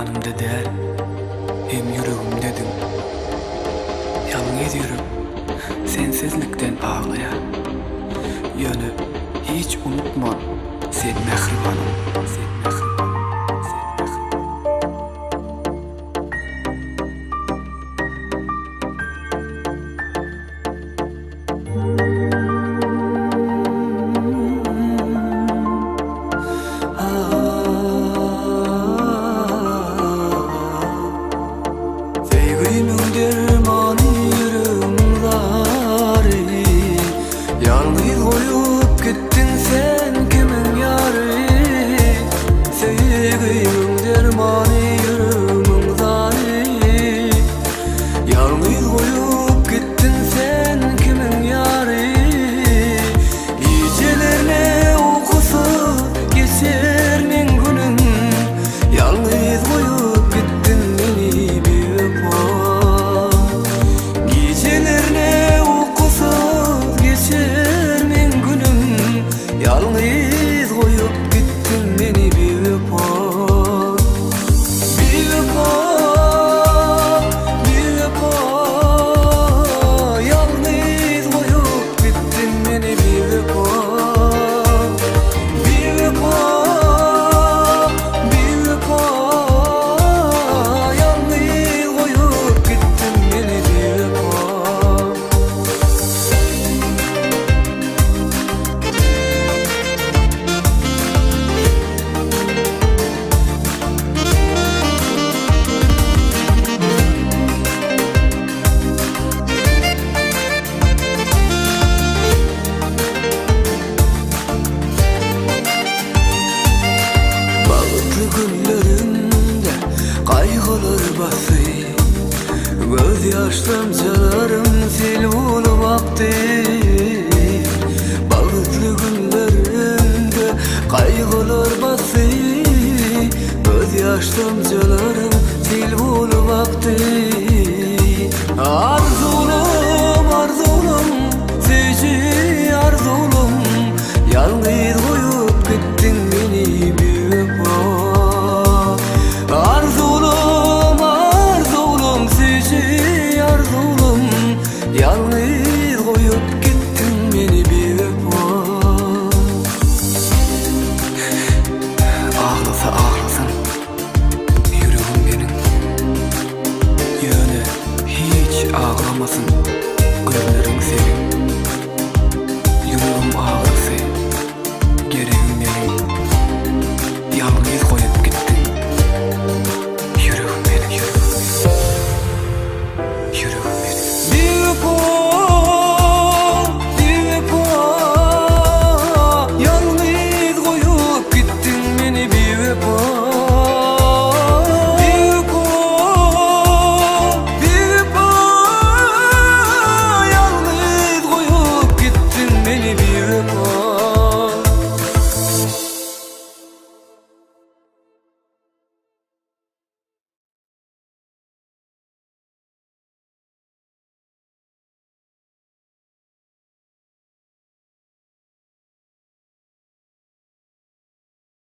yanımda değil, hem yüreğimdedim. Yalan ediyorum, sensizlikten ağlaya. Yani hiç unutma, sen mehribanım, sen mehribanım. Yalnız koyup gittin sen kimin yarı? Sevgimin dermanı yüreğimin zari. Yalnız koyup gittin sen kimin yarı? Gecelerine uykusuz geçer min günüm. Yalnız koyup gittin beni bir öpar. Gecelerine uykusuz geçer. Yalnız koyup gittin beni bir öpar. Bir öpar, bir öpar. Yalnız koyup gittin beni bir öpar. Bir öpar, bir öpar. Yalnız koyup gittin beni bir öpar. Günlerimde kaygılar basıyor, göz yaş damlalarım sil bulup aktı. Bağıtlı günlerimde kaygılar basıyor, göz yaş damlalarım sil bulup aktı. Arzulum, arzulum, sevci arzulum, yalnız koyup gittin beni bir öpar. Arzulum, arzulum, sevci arzulum, yalnız koyup gittin beni bir öpar. Ağlasa ağlasın yüreğim benim, yani hiç ağlamasın gözlerim senin. Yüreğim ağrısı, gereğim benim, yalnız koyup gittin. Yüreğim benim, yüreğim benim, yüreğim benim. Bir öpar, bir öpar. Yalnız koyup gittin beni bir öpar.